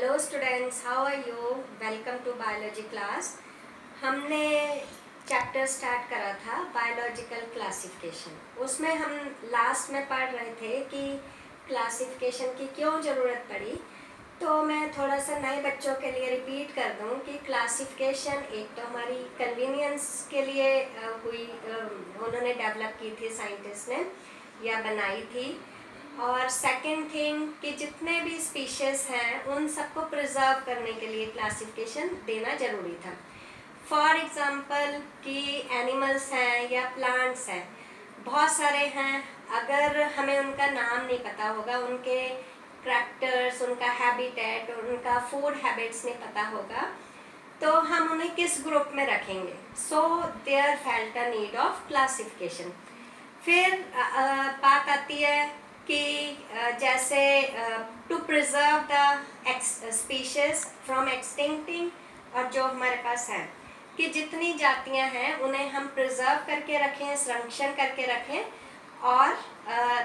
Hello students, how are you? Welcome to biology class. हमने chapter start करा था biological classification. उसमें हम लास्ट में पढ़ रहे थे कि क्लासिफिकेशन की क्यों ज़रूरत पड़ी। तो मैं थोड़ा सा नए बच्चों के लिए रिपीट कर दूं कि क्लासिफिकेशन एक तो हमारी कन्वीनियंस के लिए उन्होंने डेवलप की थी, साइंटिस्ट ने या बनाई थी। और सेकंड थिंग कि जितने भी स्पीशीज़ हैं उन सबको प्रिजर्व करने के लिए क्लासिफिकेशन देना ज़रूरी था। फॉर एग्ज़ाम्पल कि एनिमल्स हैं या प्लांट्स हैं, बहुत सारे हैं, अगर हमें उनका नाम नहीं पता होगा, उनके करैक्टर्स, उनका हैबिटेट, उनका फूड हैबिट्स नहीं पता होगा, तो हम उन्हें किस ग्रुप में रखेंगे। So there felt a need of classification. फिर बात आती है कि जैसे to preserve the species from extincting, और जो हमारे पास है कि जितनी जातियां हैं उन्हें हम प्रिजर्व करके रखें, संरक्षण करके रखें, और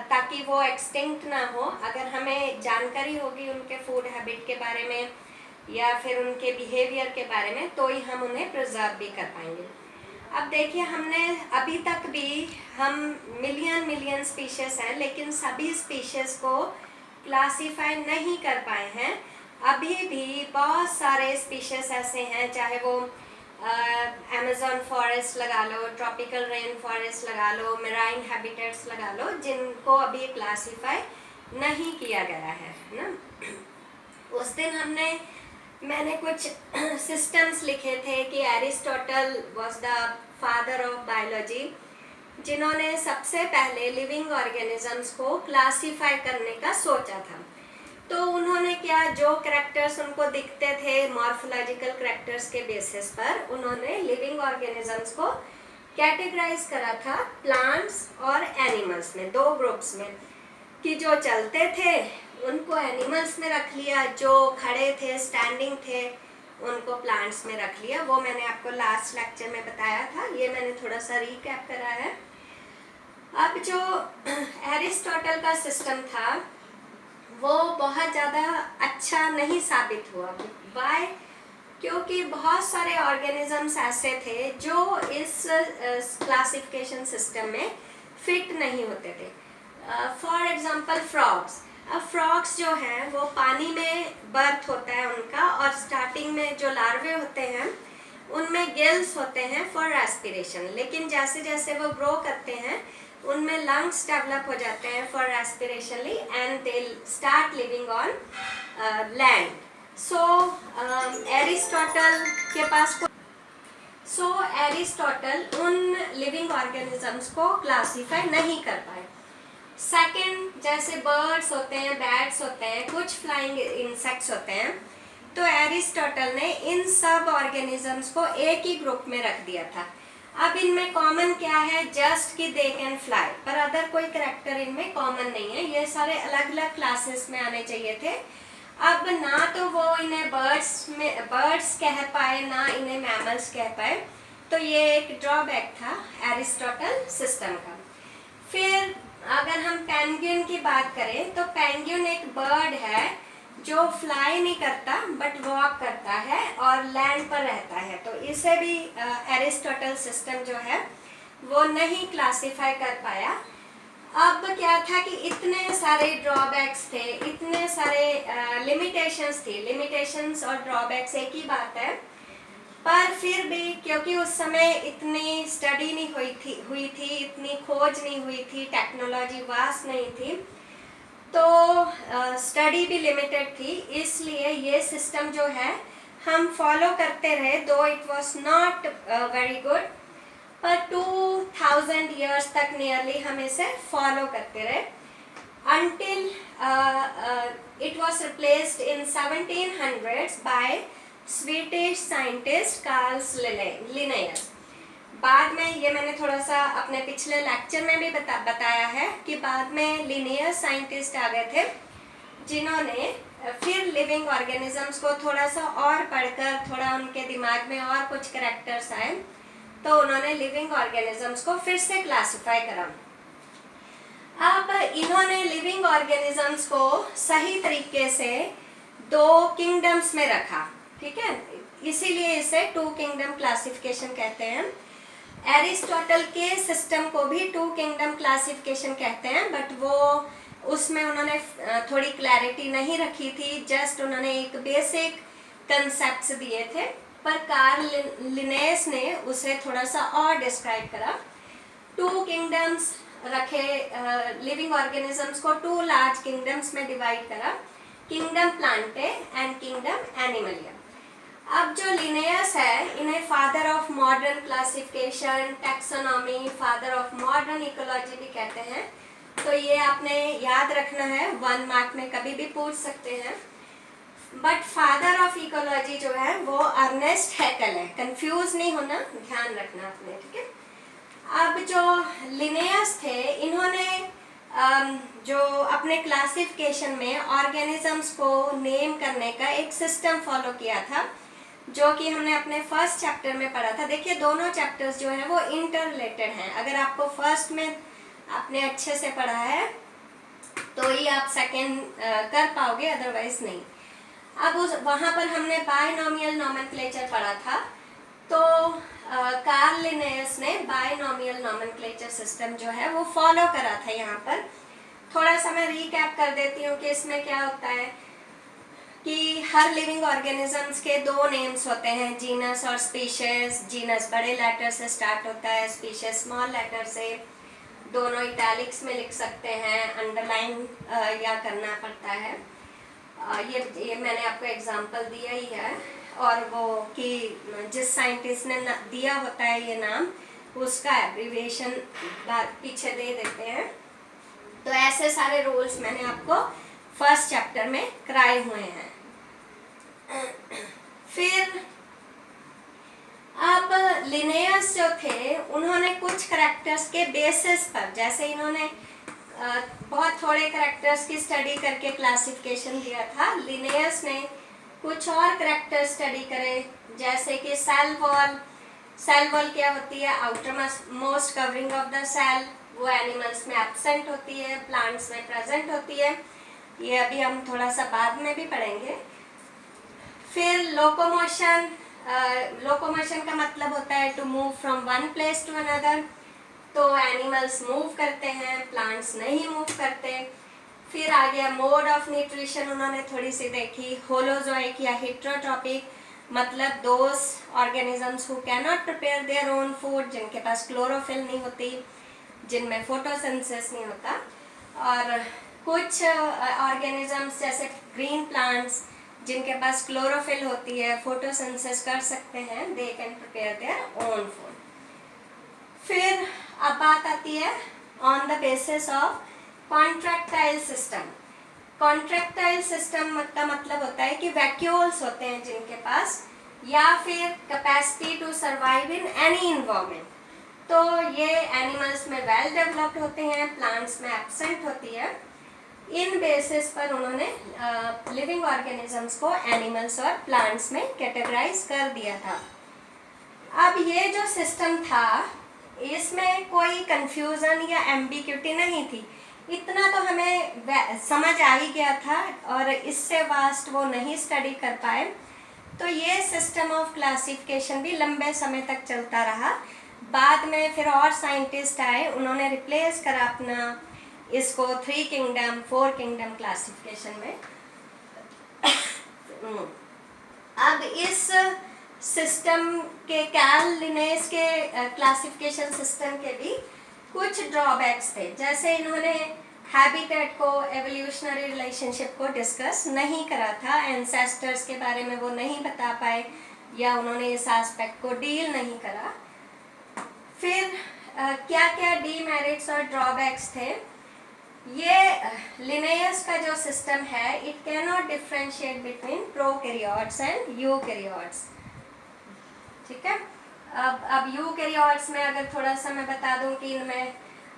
ताकि वो एक्सटिंक्ट ना हो। अगर हमें जानकारी होगी उनके फूड हैबिट के बारे में या फिर उनके बिहेवियर के बारे में, तो ही हम उन्हें प्रिजर्व भी कर पाएंगे। अब देखिए, हमने अभी तक भी हम मिलियन स्पीशीज़ हैं, लेकिन सभी स्पीशीज़ को क्लासीफाई नहीं कर पाए हैं। अभी भी बहुत सारे स्पीशीज़ ऐसे हैं, चाहे वो अमेज़न फॉरेस्ट लगा लो, ट्रॉपिकल रेन फॉरेस्ट लगा लो, मेराइन हैबिटेट्स लगा लो, जिनको अभी क्लासीफाई नहीं किया गया है ना। उस दिन मैंने कुछ सिस्टम्स लिखे थे कि Aristotle was the father of biology, जिन्होंने सबसे पहले लिविंग ऑर्गेनिजम्स को क्लासीफाई करने का सोचा था। तो उन्होंने क्या, जो करैक्टर्स उनको दिखते थे मॉर्फोलॉजिकल करैक्टर्स के बेसिस पर, उन्होंने लिविंग ऑर्गेनिजम्स को कैटेगराइज करा था प्लांट्स और एनिमल्स में, दो ग्रुप्स में। कि जो चलते थे उनको एनिमल्स में रख लिया, जो खड़े थे, स्टैंडिंग थे, उनको प्लांट्स में रख लिया। वो मैंने आपको लास्ट लेक्चर में बताया था, ये मैंने थोड़ा सा रिकैप करा है। अब जो एरिस्टोटल का सिस्टम था वो बहुत ज़्यादा अच्छा नहीं साबित हुआ। वाई? क्योंकि बहुत सारे ऑर्गेनिजम्स ऐसे थे जो इस क्लासिफिकेशन सिस्टम में फिट नहीं होते थे। For example frogs. अब फ्रॉग्स जो हैं वो पानी में बर्थ होता है उनका, और स्टार्टिंग में जो लार्वे होते हैं उनमें गिल्स होते हैं फॉर रेस्पिरेशन, लेकिन जैसे जैसे वो ग्रो करते हैं उनमें लंग्स डेवलप हो जाते हैं for respirationally, and they start living on land. So Aristotle के पास एरिस्टोटल उन लिविंग ऑर्गेनिजम्स को क्लासीफाई नहीं कर पाए। सेकंड, जैसे बर्ड्स होते हैं, बैट्स होते हैं, कुछ फ्लाइंग इंसेक्ट्स होते हैं, तो एरिस्टोटल ने इन सब ऑर्गेनिजम्स को एक ही ग्रुप में रख दिया था। अब इनमें कॉमन क्या है? जस्ट कि दे कैन फ्लाई, पर अदर कोई करैक्टर इनमें कॉमन नहीं है। ये सारे अलग अलग क्लासेस में आने चाहिए थे। अब ना तो वो इन्हें बर्ड्स कह पाए, ना इन्हें मैमल्स कह पाए, तो ये एक ड्रॉबैक था एरिस्टोटल सिस्टम का। फिर अगर हम पेंगुइन की बात करें, तो पेंगुइन एक बर्ड है जो फ्लाई नहीं करता बट वॉक करता है और लैंड पर रहता है, तो इसे भी एरिस्टोटल सिस्टम जो है वो नहीं क्लासीफाई कर पाया। अब क्या था कि इतने सारे ड्रॉबैक्स थे, इतने सारे लिमिटेशंस थी। लिमिटेशंस और ड्रॉबैक्स एक ही बात है, पर फिर भी क्योंकि उस समय इतनी स्टडी नहीं हुई थी, इतनी खोज नहीं हुई थी, टेक्नोलॉजी वास्ट नहीं थी, तो स्टडी भी लिमिटेड थी, इसलिए ये सिस्टम जो है हम फॉलो करते रहे, दो it was not very good, पर 2000 ईयर्स तक नियरली हम इसे फॉलो करते रहे, until it was replaced in 1700s by Swedish scientist Carl Linnaeus. बाद में, ये मैंने थोड़ा सा अपने पिछले लेक्चर में भी बताया है कि बाद में लिनेयस साइंटिस्ट आ गए थे, जिन्होंने फिर लिविंग ऑर्गेनिजम्स को थोड़ा सा और पढ़कर, थोड़ा उनके दिमाग में और कुछ करैक्टर्स आए, तो उन्होंने लिविंग ऑर्गेनिजम्स को फिर से क्लासीफाई करा। अब इन्होंने लिविंग ऑर्गेनिजम्स को सही तरीके से 2 किंगडम्स में रखा, ठीक है, इसीलिए इसे 2 किंगडम क्लासिफिकेशन कहते हैं। एरिस्टोटल के सिस्टम को भी 2 किंगडम क्लासिफिकेशन कहते हैं, बट वो उसमें उन्होंने थोड़ी क्लैरिटी नहीं रखी थी, जस्ट उन्होंने एक बेसिक कंसेप्ट्स दिए थे, पर कार्ल लिनेस ने उसे थोड़ा सा और डिस्क्राइब करा। 2 किंगडम्स रखे, लिविंग ऑर्गेनिजम्स को 2 लार्ज किंगडम्स में डिवाइड करा, kingdom Plantae and kingdom Animalia. अब जो लिनेयस है, इन्हें father of modern classification, taxonomy, father of modern ecology भी कहते हैं। तो ये आपने याद रखना है, 1 मार्क में कभी भी पूछ सकते हैं। बट फादर ऑफ इकोलॉजी जो है वो अर्नेस्ट हैकल है, कंफ्यूज नहीं होना, ध्यान रखना आपने, ठीक है। अब जो लिनेयस थे, इन्होंने जो अपने क्लासिफिकेशन में ऑर्गेनिजम्स को नेम करने का एक सिस्टम फॉलो किया था, जो कि हमने अपने फर्स्ट चैप्टर में पढ़ा था। देखिए दोनों चैप्टर्स जो हैं वो इंटर रिलेटेड हैं। अगर आपको फर्स्ट में आपने अच्छे से पढ़ा है तो ही आप सेकेंड कर पाओगे, अदरवाइज नहीं। अब वहाँ पर हमने बायनॉमियल नोमेनक्लेचर पढ़ा था, तो कार्ल लिनेयस ने बायनॉमियल नोमेनक्लेचर सिस्टम जो है वो फॉलो करा था। यहाँ पर थोड़ा सा मैं रीकैप कर देती हूँ कि इसमें क्या होता है कि हर लिविंग ऑर्गेनिजम्स के 2 नेम्स होते हैं, जीनस और स्पीशीज। जीनस बड़े लेटर से स्टार्ट होता है, स्पीशीज स्मॉल लेटर से। दोनों इटैलिक्स में लिख सकते हैं, अंडरलाइन या करना पड़ता है। ये मैंने आपको एग्जांपल दिया ही है, और वो कि जिस साइंटिस्ट ने दिया होता है ये नाम, उसका एब्रीविएशन पीछे दे देते हैं। तो ऐसे सारे रूल्स मैंने आपको फर्स्ट चैप्टर में कराए हुए हैं। फिर अब लिनेयस जो थे, उन्होंने कुछ करैक्टर्स के बेसिस पर, जैसे इन्होंने बहुत थोड़े करैक्टर्स की स्टडी करके क्लासिफिकेशन दिया था, लिनेयस ने कुछ और करैक्टर स्टडी करे, जैसे कि सेल वॉल। सेल वॉल क्या होती है? Outermost covering of the cell. वो एनिमल्स में एब्सेंट होती है, प्लांट्स में प्रेजेंट होती है। ये अभी हम थोड़ा सा बाद में भी पढ़ेंगे। फिर लोकोमोशन। लोकोमोशन का मतलब होता है to move from one place to another. तो एनिमल्स मूव करते हैं, प्लांट्स नहीं मूव करते। फिर आ गया मोड ऑफ न्यूट्रिशन, उन्होंने थोड़ी सी देखी। होलोजोइक या हेटेरोट्रॉपिक, मतलब those organisms who can not prepare their own food, जिनके पास क्लोरोफिल नहीं होती, जिनमें फोटोसिंथेसिस नहीं होता। और कुछ ऑर्गेनिजम्स जैसे ग्रीन प्लांट्स, जिनके पास क्लोरोफिल होती है, फोटोसिंथेसिस कर सकते हैं, they can prepare their own food. फिर अब बात आती है on the basis of contractile system. Contractile system का मतलब होता है कि वैक्यूल्स होते हैं जिनके पास, या फिर capacity to survive in any environment. तो ये एनिमल्स में वेल डेवलप्ड होते हैं, प्लांट्स में एब्सेंट होती है। इन बेसिस पर उन्होंने लिविंग ऑर्गेनिजम्स को एनिमल्स और प्लांट्स में कैटेगराइज कर दिया था। अब ये जो सिस्टम था, इसमें कोई कंफ्यूजन या एम्बिग्यूटी नहीं थी। इतना तो हमें समझ आ ही गया था, और इससे वास्ट वो नहीं स्टडी कर पाए। तो ये सिस्टम ऑफ क्लासिफिकेशन भी लंबे समय तक चलता रहा। बाद में फिर और साइंटिस्ट आए, उन्होंने रिप्लेस करा अपना इसको 3 किंगडम 4 किंगडम क्लासिफिकेशन में। अब इस सिस्टम के, कार्ल लिनेस के क्लासिफिकेशन सिस्टम के भी कुछ ड्रॉबैक्स थे। जैसे इन्होंने हैबिटेट को, एवोल्यूशनरी रिलेशनशिप को डिस्कस नहीं करा था, एंसेस्टर्स के बारे में वो नहीं बता पाए, या उन्होंने इस एस्पेक्ट को डील नहीं करा। फिर क्या क्या डीमेरिट्स और ड्रॉबैक्स थे? ये लिनेयस का जो सिस्टम है, it can not differentiate between prokaryotes and eukaryotes, ठीक है। अब यूकैरियोट्स में अगर थोड़ा सा मैं बता दूं कि इनमें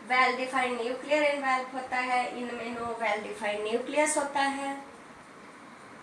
वेल डिफाइंड न्यूक्लियर एनवेलप होता है, इनमें नो वेल डिफाइंड न्यूक्लियस होता है।